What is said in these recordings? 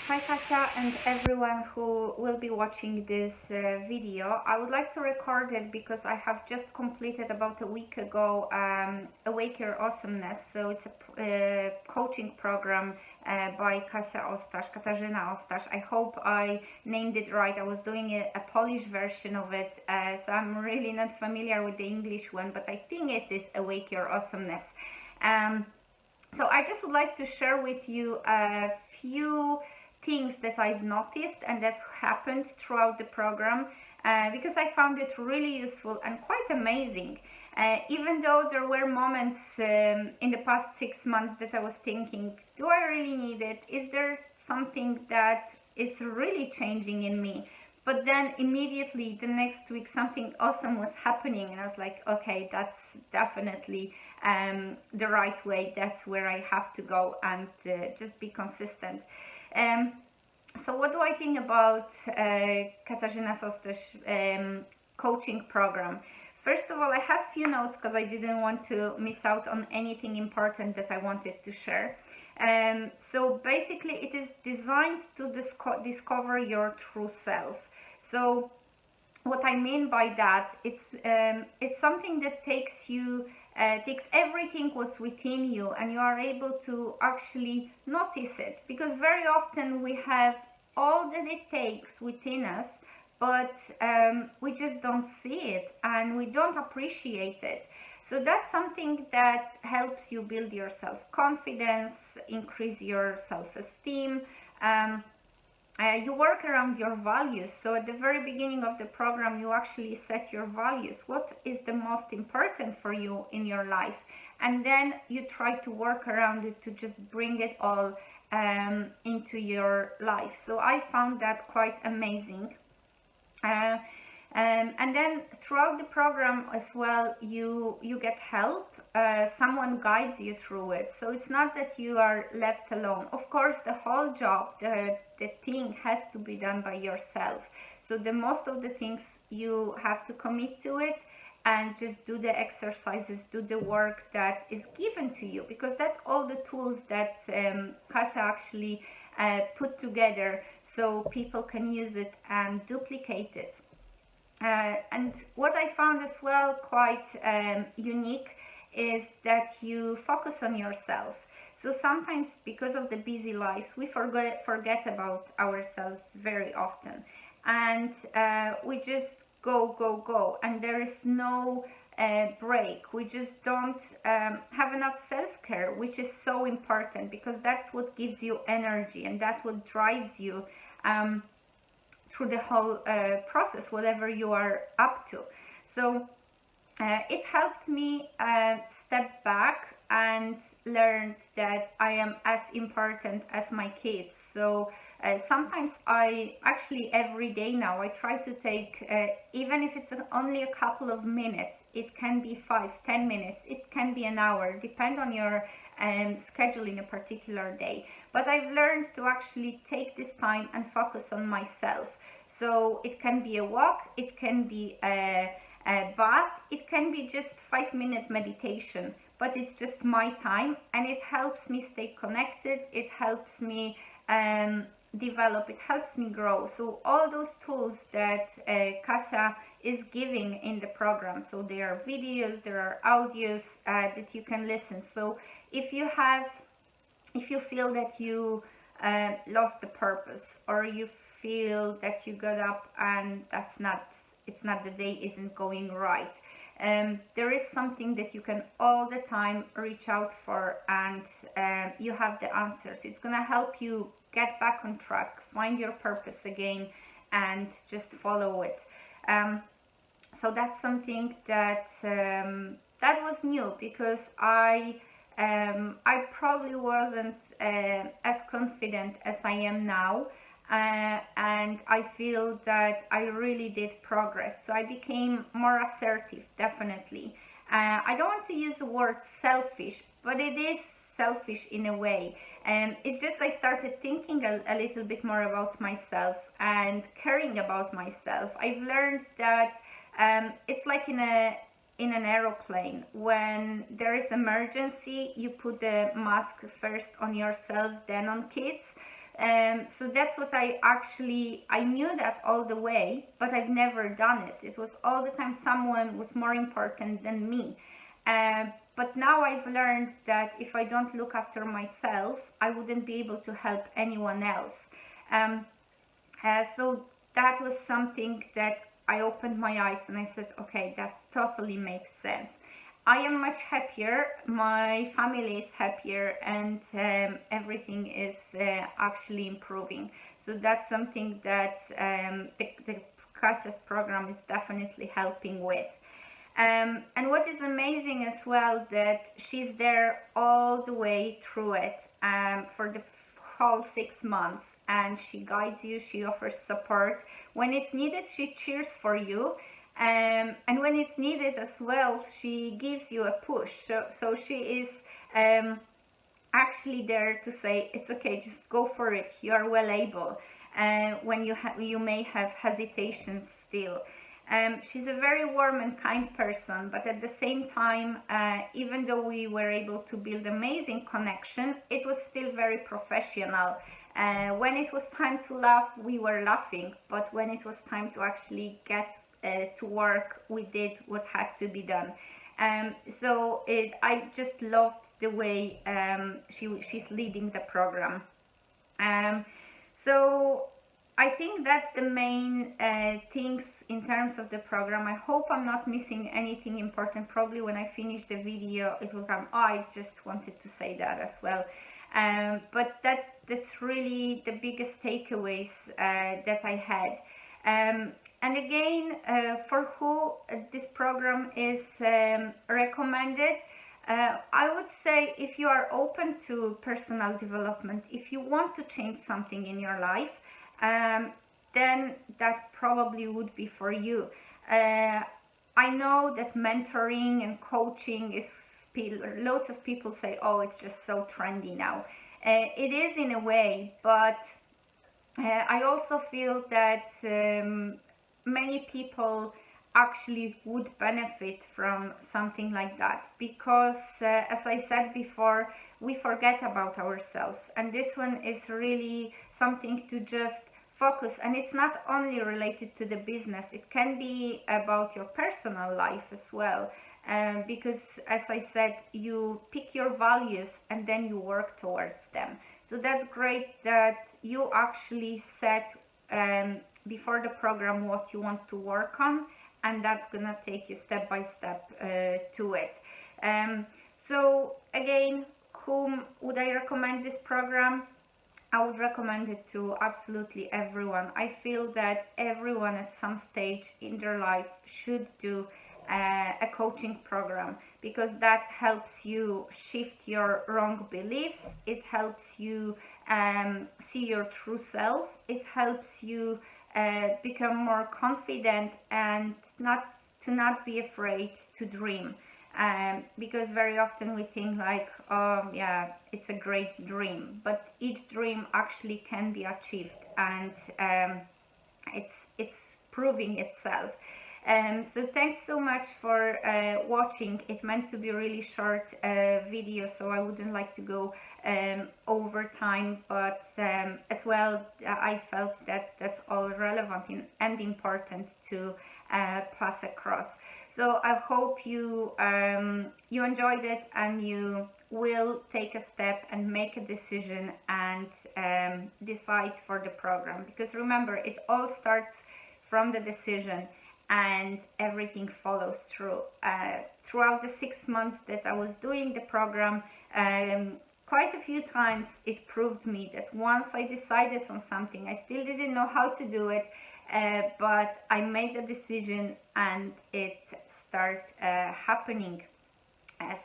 Hi Kasia and everyone who will be watching this video. I would like to record it because I have just completed about a week ago Awake Your Awesomeness. So it's a coaching program by Ostasz, Katarzyna Ostasz. I hope I named it right. I was doing a Polish version of it, so I'm really not familiar with the English one, but I think it is Awake Your Awesomeness. So I just would like to share with you a few things that I've noticed and that happened throughout the program because I found it really useful and quite amazing. Even though there were moments in the past 6 months that I was thinking, do I really need it? Is there something that is really changing in me? But then immediately the next week something awesome was happening and I was like, okay, that's definitely the right way. That's where I have to go and just be consistent. So what do I think about Katarzyna Ostasz coaching program? First of all, I have few notes because I didn't want to miss out on anything important that I wanted to share. So basically it is designed to discover your true self. So what I mean by that, it's something that takes everything what's within you and you are able to actually notice it, because very often we have all that it takes within us, but we just don't see it and we don't appreciate it. So that's something that helps you build your self-confidence, increase your self-esteem. You work around your values. So at the very beginning of the program, you actually set your values. What is the most important for you in your life? And then you try to work around it to just bring it all into your life. So I found that quite amazing. And then throughout the program as well, you get help. Someone guides you through it. So it's not that you are left alone. Of course, the whole job, the thing has to be done by yourself. So the most of the things you have to commit to it and just do the exercises, do the work that is given to you, because that's all the tools that Kasia actually put together so people can use it and duplicate it. And what I found as well quite unique is that you focus on yourself. So sometimes because of the busy lives, we forget about ourselves very often. And we just go, and there is no break. We just don't have enough self-care, which is so important, because that's what gives you energy and that's what drives you through the whole process, whatever you are up to. So it helped me step back and learn that I am as important as my kids. So sometimes I actually every day now I try to take, even if it's only a couple of minutes, it can be 5-10 minutes, it can be an hour, depend on your schedule in a particular day. But I've learned to actually take this time and focus on myself. So it can be a walk, it can be a bath, it can be just 5-minute meditation, but it's just my time and it helps me stay connected, it helps me develop, it helps me grow. So all those tools that Kasia is giving in the program, so there are videos, there are audios that you can listen. So if you feel that you lost the purpose, or you feel that you got up and it's not the day isn't going right, there is something that you can all the time reach out for, and you have the answers. It's gonna help you get back on track, find your purpose again, and just follow it. So that's something that that was new, because I probably wasn't as confident as I am now. And I feel that I really did progress. So I became more assertive, definitely. I don't want to use the word selfish, but it is selfish in a way. And it's just I started thinking a little bit more about myself and caring about myself. I've learned that it's like in an aeroplane. When there is emergency, you put the mask first on yourself, then on kids. So that's what I knew that all the way, but I've never done it. It was all the time someone was more important than me. But now I've learned that if I don't look after myself, I wouldn't be able to help anyone else. So that was something that I opened my eyes and I said, okay, that totally makes sense. I am much happier, my family is happier, and everything is actually improving. So that's something that the Kasia's program is definitely helping with. And what is amazing as well, that she's there all the way through it, for the whole 6 months, and she guides you, she offers support. When it's needed, she cheers for you. And when it's needed as well, she gives you a push. So she is actually there to say, it's okay, just go for it, you are well able, when you may have hesitations still. She's a very warm and kind person, but at the same time, even though we were able to build amazing connection, it was still very professional. When it was time to laugh, we were laughing, but when it was time to actually get to work, we did what had to be done. I just loved the way she's leading the program. So I think that's the main things in terms of the program. I hope I'm not missing anything important. Probably when I finish the video, it will come, oh, I just wanted to say that as well. But that's really the biggest takeaways that I had. And again, for who this program is recommended, I would say if you are open to personal development, if you want to change something in your life, then that probably would be for you. I know that mentoring and coaching is, loads of people say, oh, it's just so trendy now. It is in a way, but I also feel that many people actually would benefit from something like that, because as I said before, we forget about ourselves, and this one is really something to just focus. And it's not only related to the business, it can be about your personal life as well, because as I said, you pick your values and then you work towards them. So that's great that you actually set before the program what you want to work on, and that's gonna take you step by step to it. So again, whom would I recommend this program? I would recommend it to absolutely everyone. I feel that everyone at some stage in their life should do a coaching program, because that helps you shift your wrong beliefs, it helps you see your true self, it helps you become more confident and not be afraid to dream. Because very often we think like, oh yeah, it's a great dream, but each dream actually can be achieved, and it's proving itself. So thanks so much for watching. It meant to be a really short video, so I wouldn't like to go over time, but as well I felt that that's all relevant and important to pass across. So I hope you enjoyed it, and you will take a step and make a decision and decide for the program, because remember, it all starts from the decision and everything follows through. Throughout the 6 months that I was doing the program, quite a few times it proved me that once I decided on something, I still didn't know how to do it, but I made a decision and it started happening.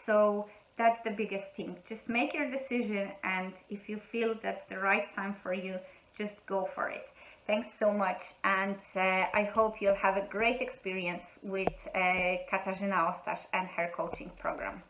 So that's the biggest thing. Just make your decision, and if you feel that's the right time for you, just go for it. Thanks so much, and I hope you'll have a great experience with Katarzyna Ostasz and her coaching program.